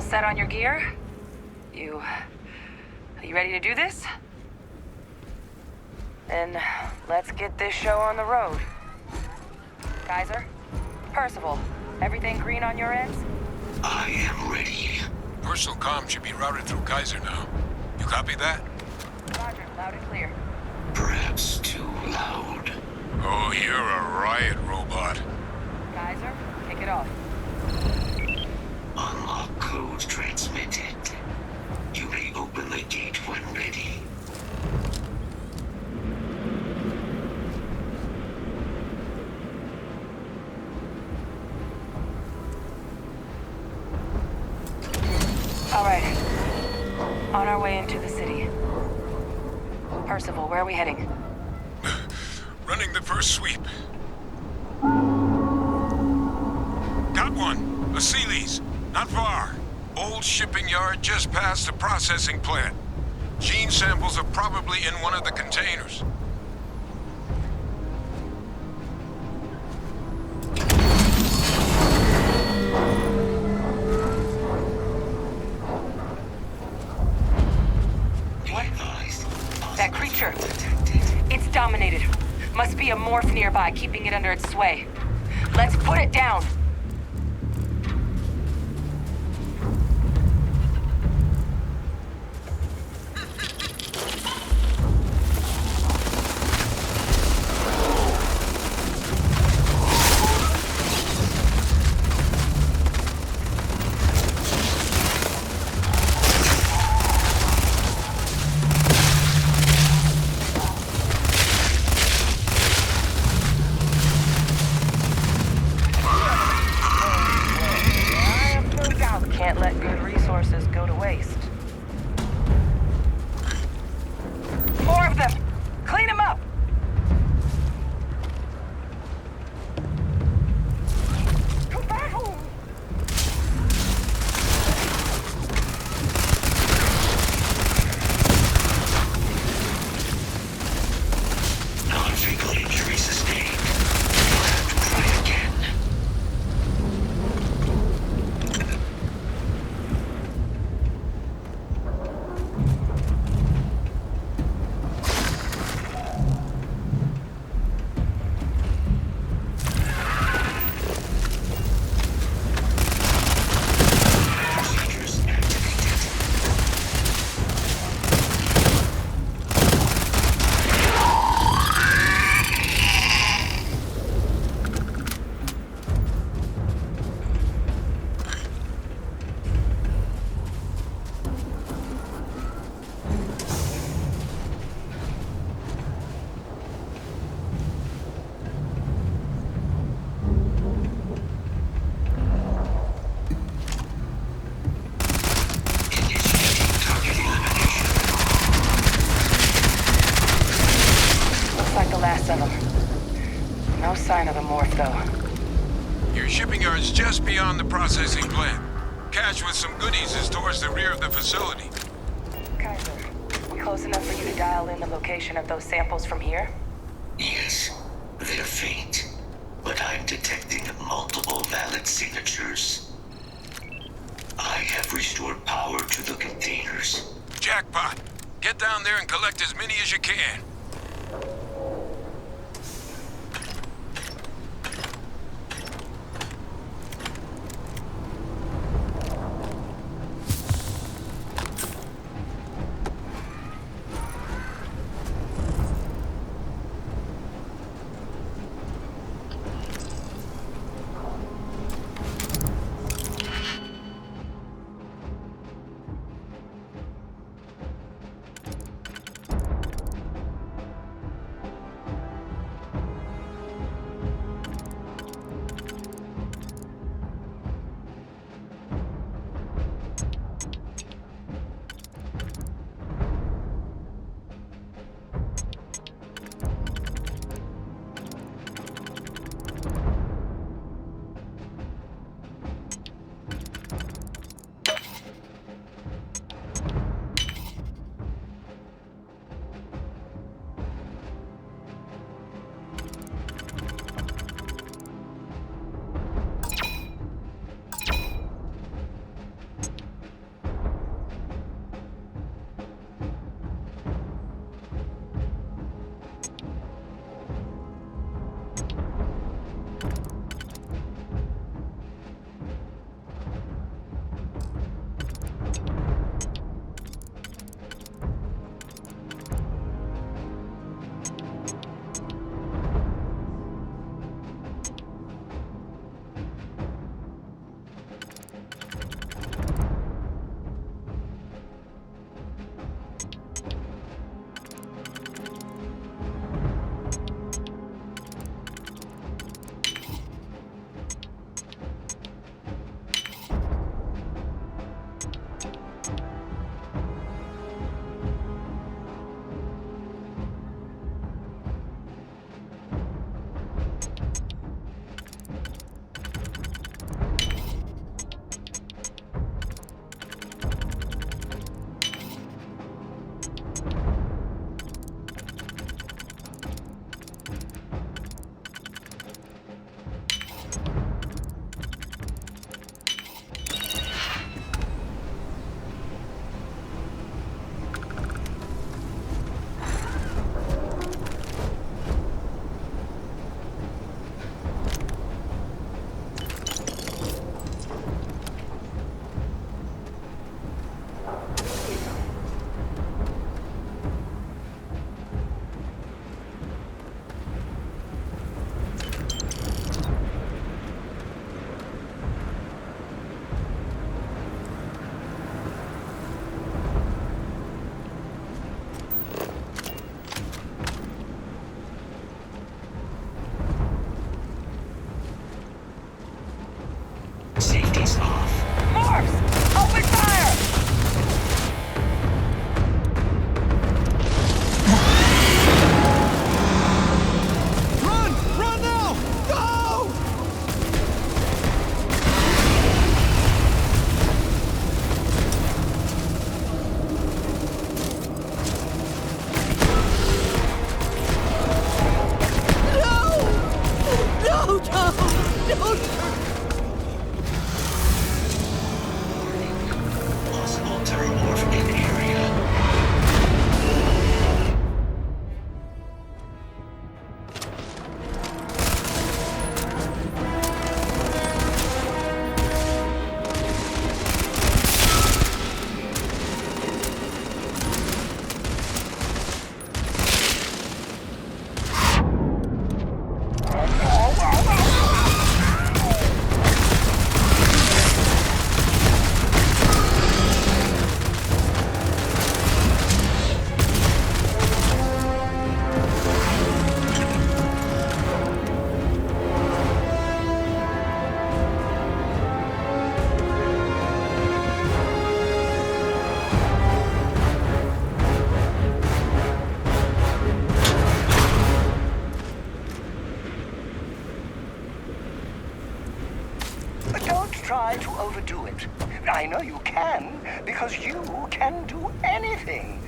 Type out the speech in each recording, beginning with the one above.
set on your gear? Are you ready to do this? Then let's get this show on the road. Kaiser? Percival, everything green on your ends? I am ready. Personal comm should be routed through Kaiser now. You copy that? Roger, loud and clear. Perhaps too loud. Oh, you're a riot robot. Kaiser, kick it off. Unlock code transmitted. You may open the gate when ready. All right. On our way into the city. Percival, where are we heading? Running the first sweep. Got one. A Sealy's. Not far. Old shipping yard just past the processing plant. Gene samples are probably in one of the containers. That creature. It's dominated. Must be a morph nearby, keeping it under its sway. Let's put it down. Can't let good resources go to waste. More of them! Clean them up! To battle! Non-fatal injury sustained. You'll have to try again. Like the last of them. No sign of the morph, though. Your shipping yard's just beyond the processing plant. Cache with some goodies is towards the rear of the facility. Kaiser, close enough for you to dial in the location of those samples from here? Yes, they're faint, but I'm detecting multiple valid signatures. I have restored power to the containers. Jackpot! Get down there and collect as many as you can. because you can do anything.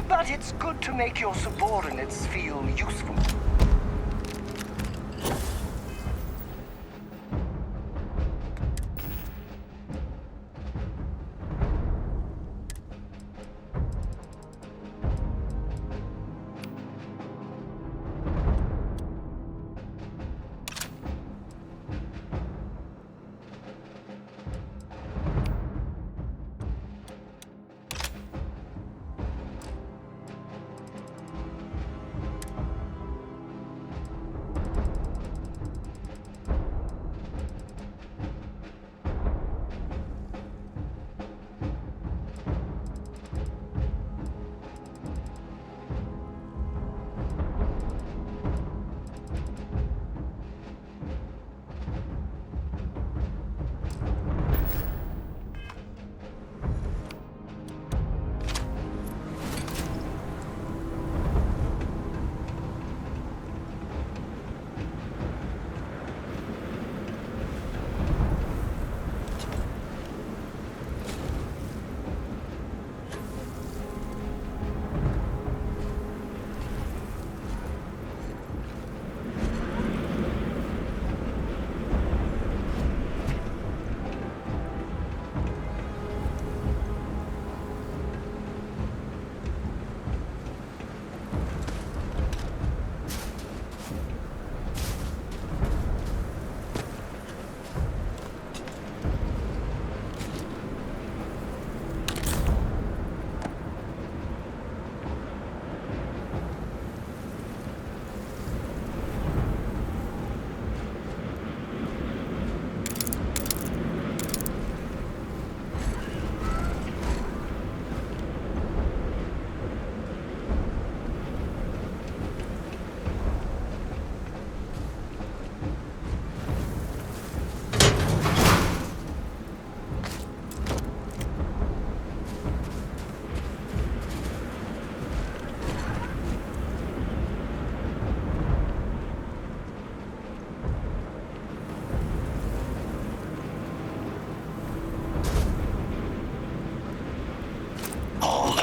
But it's good to make your subordinates feel useful.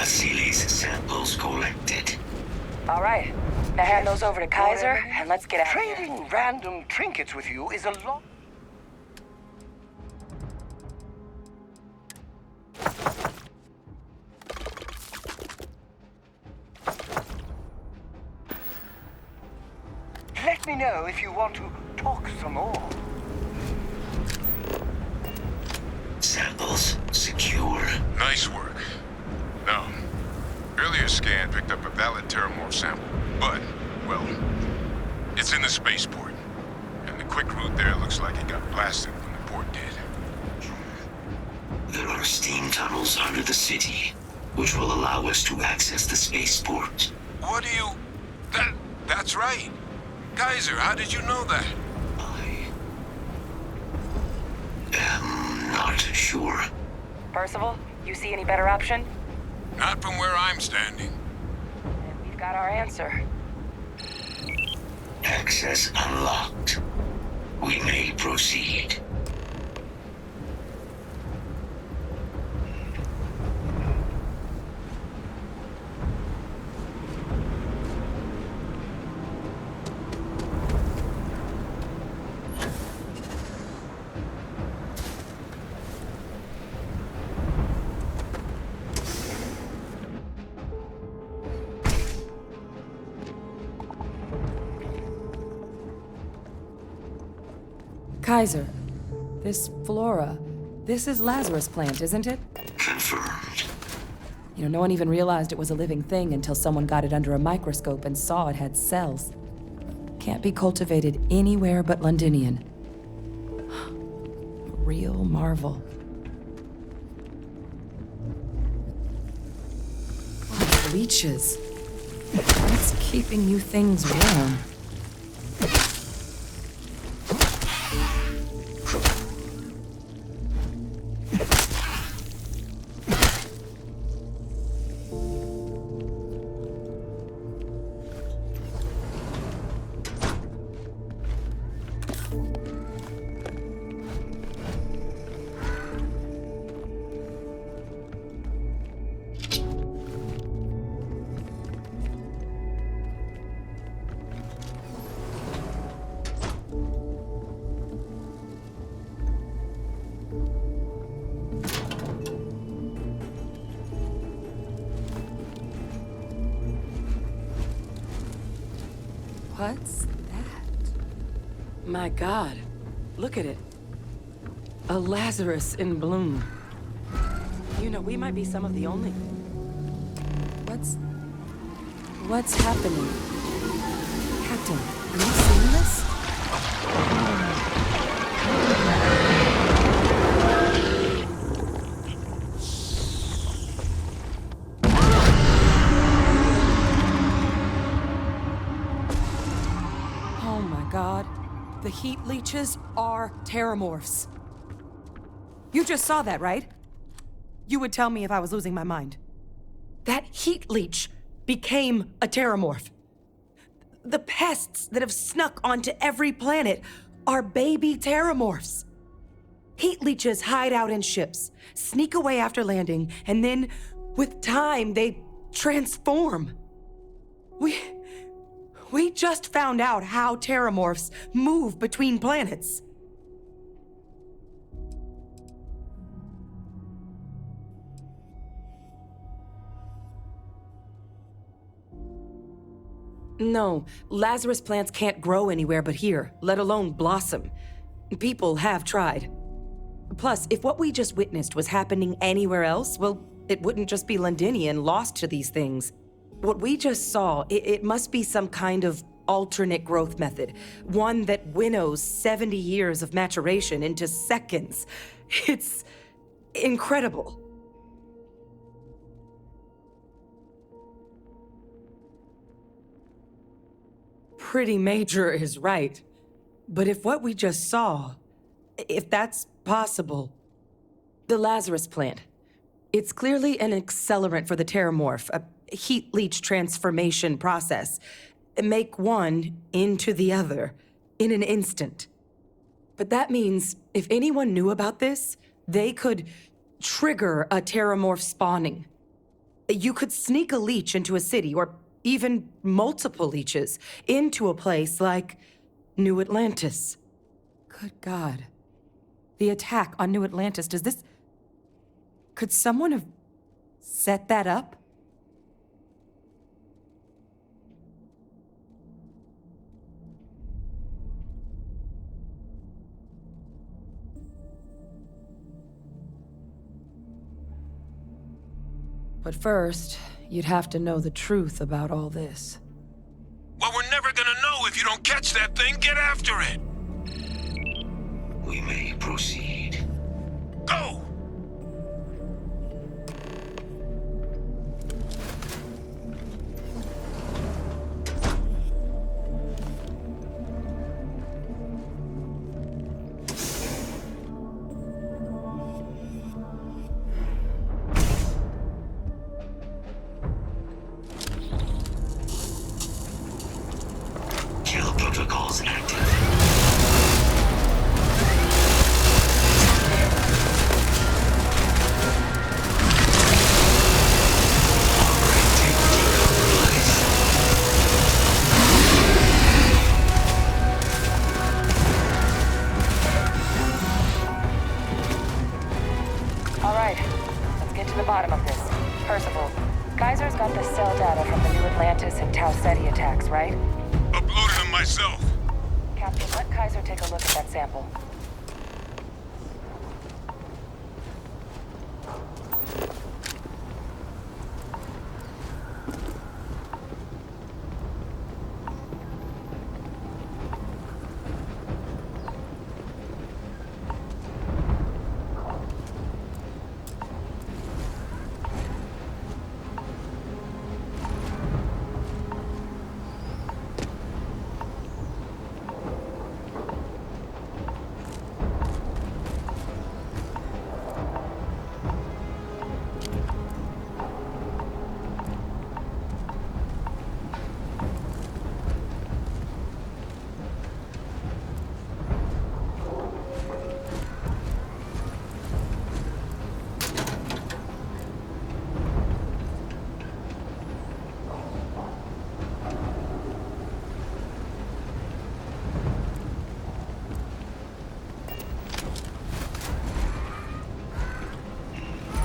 S.T.A.L.K.E.R samples collected. All right. Now hand those over to Kaiser, and let's get out of here. Trading random trinkets with you is a lot. Let me know if you want to talk some more. Samples secure. Nice work. No. Earlier scan picked up a valid terramorph sample, but, well, it's in the spaceport. And the quick route there looks like it got blasted when the port did. There are steam tunnels under the city, which will allow us to access the spaceport. What do you... That's right. Kaiser, how did you know that? I am not sure. Percival, you see any better option? Not from where I'm standing. Then we've got our answer. Access unlocked. We may proceed. Kaiser, this flora, this is Lazarus plant, isn't it? Confirmed. You know, no one even realized it was a living thing until someone got it under a microscope and saw it had cells. Can't be cultivated anywhere but Londinian. A real marvel. Oh, leeches. What's keeping you things warm? What's that? My God, look at it. A Lazarus in bloom. You know, we might be some of the only. What's happening? Captain, are you seeing this? Oh my God. The heat leeches are terramorphs. You just saw that, right? You would tell me if I was losing my mind. That heat leech became a terramorph. The pests that have snuck onto every planet are baby terramorphs. Heat leeches hide out in ships, sneak away after landing, and then, with time, they transform. We just found out how terramorphs move between planets. No, Lazarus plants can't grow anywhere but here, let alone blossom. People have tried. Plus, if what we just witnessed was happening anywhere else, well, it wouldn't just be Londinian lost to these things. What we just saw, it must be some kind of alternate growth method, one that winnows 70 years of maturation into seconds. It's incredible. Pretty major is right. But if what we just saw, if that's possible, the Lazarus plant, it's clearly an accelerant for the terramorph, a heat leech transformation process. Make one into the other in an instant. But that means if anyone knew about this, they could trigger a terramorph spawning. You could sneak a leech into a city, or even multiple leeches, into a place like New Atlantis. Good God. The attack on New Atlantis, could someone have set that up? But first, you'd have to know the truth about all this. Well, we're never gonna know if you don't catch that thing. Get after it! We may proceed. Go! Kill protocols active. All right, let's get to the bottom of this. Percival, Geyser's got the cell data from the New Atlantis and Tau Ceti attacks, right? Uploaded them myself. Captain, let Kaiser take a look at that sample.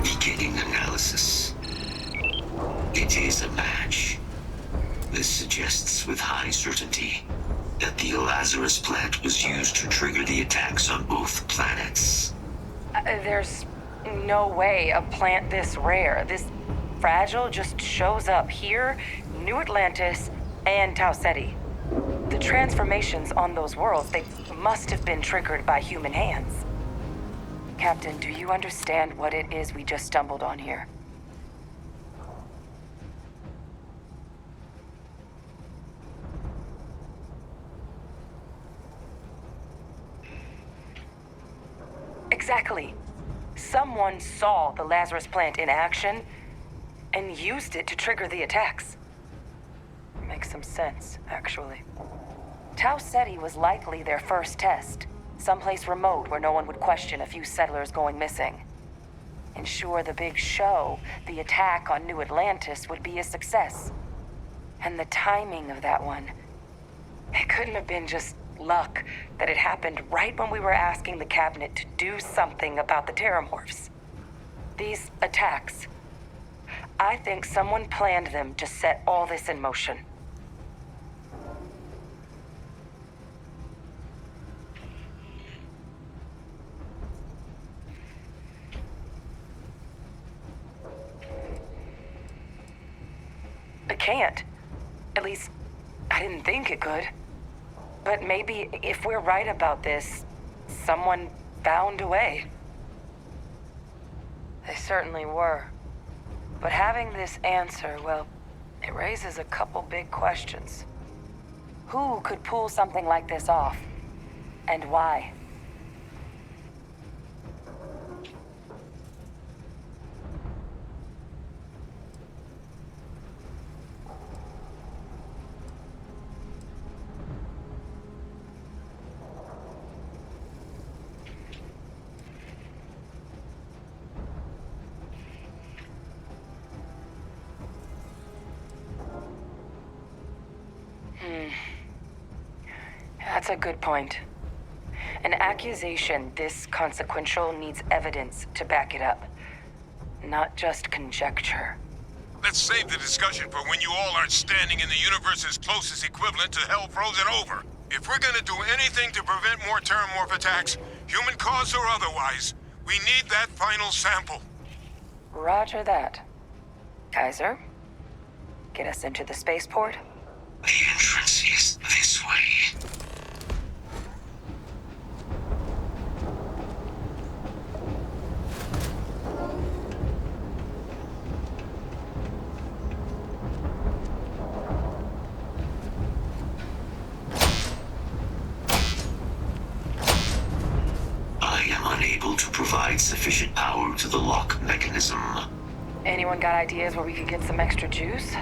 Beginning analysis. It is a match. The This suggests with high certainty that the Lazarus plant was used to trigger the attacks on both planets. There's no way a plant this rare, this fragile, just shows up here, New Atlantis, and Tau-Ceti. The transformations on those worlds, they must have been triggered by human hands. Captain, do you understand what it is we just stumbled on here? Exactly. Someone saw the Lazarus plant in action and used it to trigger the attacks. Makes some sense, actually. Tau-Ceti was likely their first test, someplace remote where no one would question a few settlers going missing. Ensure the big show, the attack on New Atlantis, would be a success. And the timing of that one, it couldn't have been just luck that it happened right when we were asking the cabinet to do something about the terramorphs. These attacks, I think someone planned them to set all this in motion. It can't. At least, I didn't think it could. But maybe if we're right about this, someone found a way. They certainly were. But having this answer, well, it raises a couple big questions. Who could pull something like this off? And why? That's a good point. An accusation this consequential needs evidence to back it up, not just conjecture. Let's save the discussion for when you all aren't standing in the universe's closest equivalent to hell frozen over. If we're gonna do anything to prevent more terramorph attacks, human cause or otherwise, we need that final sample. Roger that. Kaiser, get us into the spaceport? The entrance is this way. I am unable to provide sufficient power to the lock mechanism. Anyone got ideas where we could get some extra juice?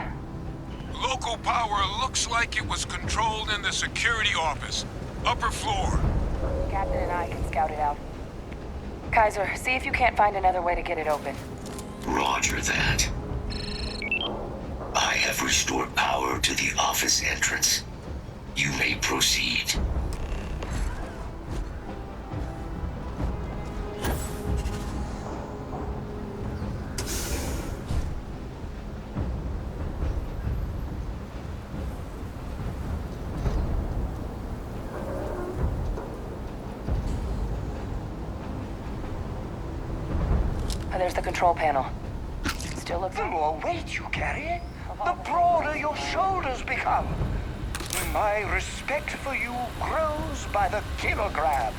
Local power looks like it was controlled in the security office. Upper floor. Captain and I can scout it out. Kaiser, see if you can't find another way to get it open. Roger that. I have restored power to the office entrance. You may proceed. There's the control panel. Still looks... The more weight you carry, the broader your shoulders become. My respect for you grows by the kilogram.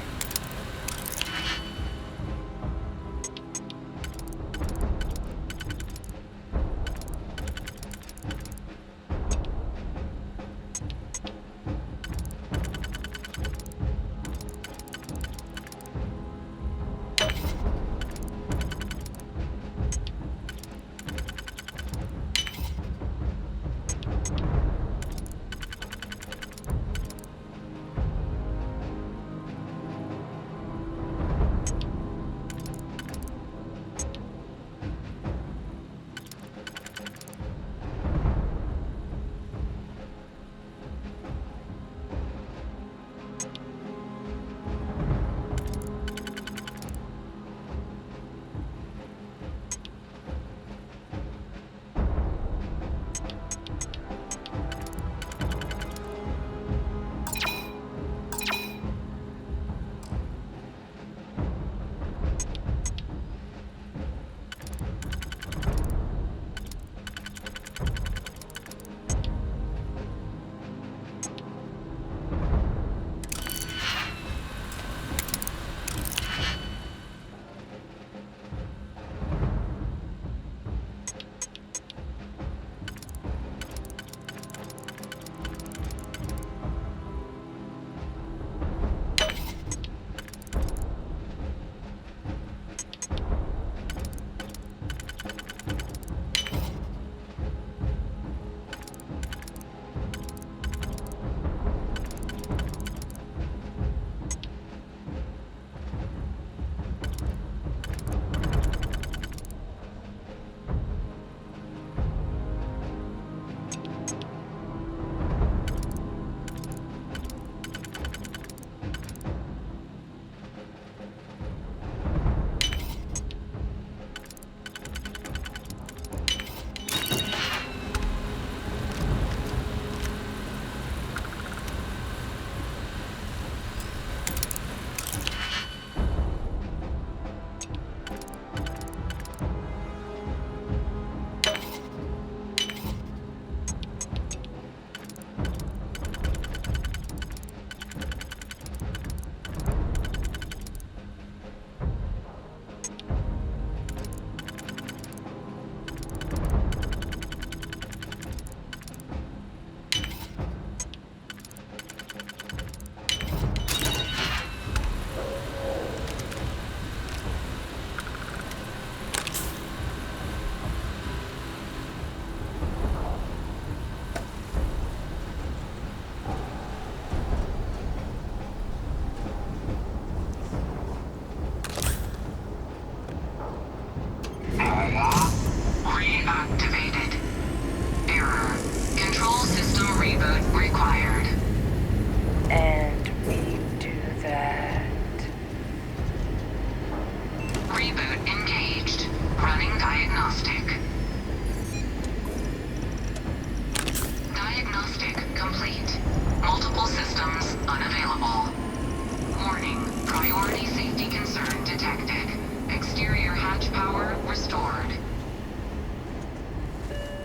Power restored.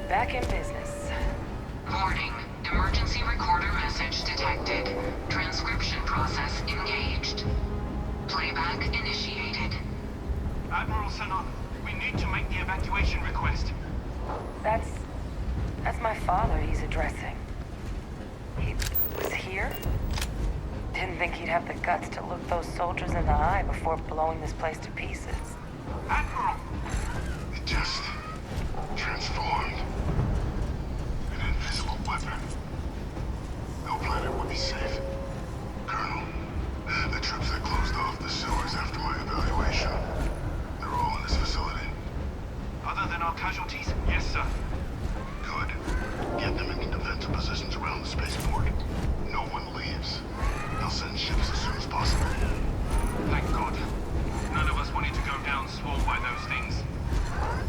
Back in business. Warning. Emergency recorder message detected. Transcription process engaged. Playback initiated. Admiral Sanon, we need to make the evacuation request. That's my father he's addressing. He was here? Didn't think he'd have the guts to look those soldiers in the eye before blowing this place to pieces. Admiral! It just transformed. An invisible weapon. No planet would be safe. Colonel, the troops that closed off the sewers after my evaluation, they're all in this facility. Other than our casualties, yes, sir. Good. Get them into defensive positions around the spaceport. No one leaves. They'll send ships as soon as possible. Thank God. None of us wanted to go down swarmed by those things.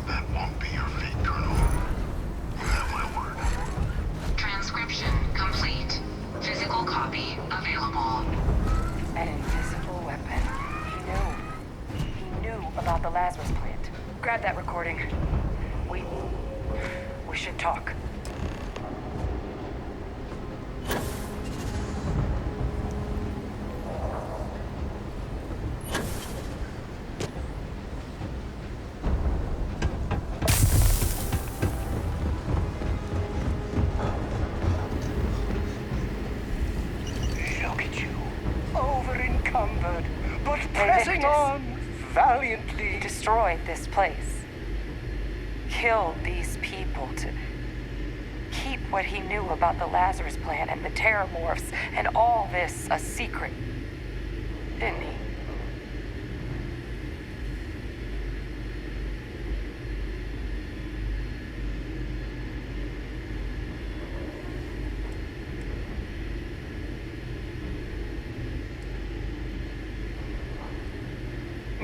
That won't be your fate, Colonel. You have my word. Transcription complete. Physical copy available. An invisible weapon. He knew about the Lazarus plant. Grab that recording. We should talk. Look at you. Over-encumbered, but pressing on valiantly. He destroyed this place. Killed these people to keep what he knew about the Lazarus plant and the terramorphs and all this a secret. Didn't he?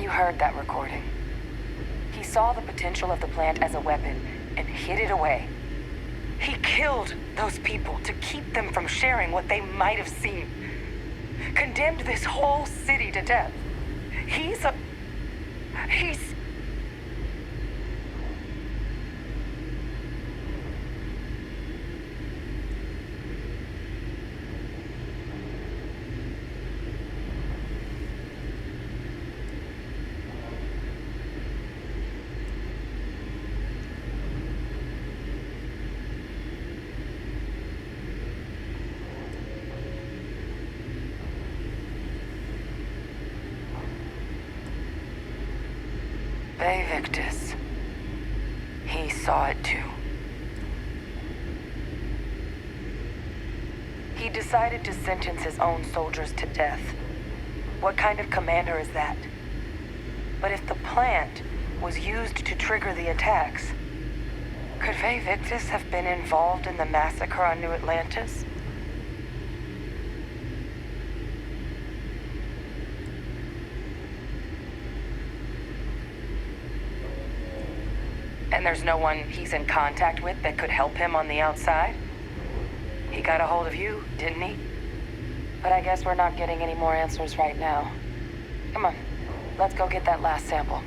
You heard that recording. He saw the potential of the plant as a weapon and hid it away. He killed those people to keep them from sharing what they might have seen. Condemned this whole city to death. He's... Victus. He saw it too. He decided to sentence his own soldiers to death. What kind of commander is that? But if the plant was used to trigger the attacks, could Victus have been involved in the massacre on New Atlantis? And there's no one he's in contact with that could help him on the outside? He got a hold of you, didn't he? But I guess we're not getting any more answers right now. Come on, let's go get that last sample.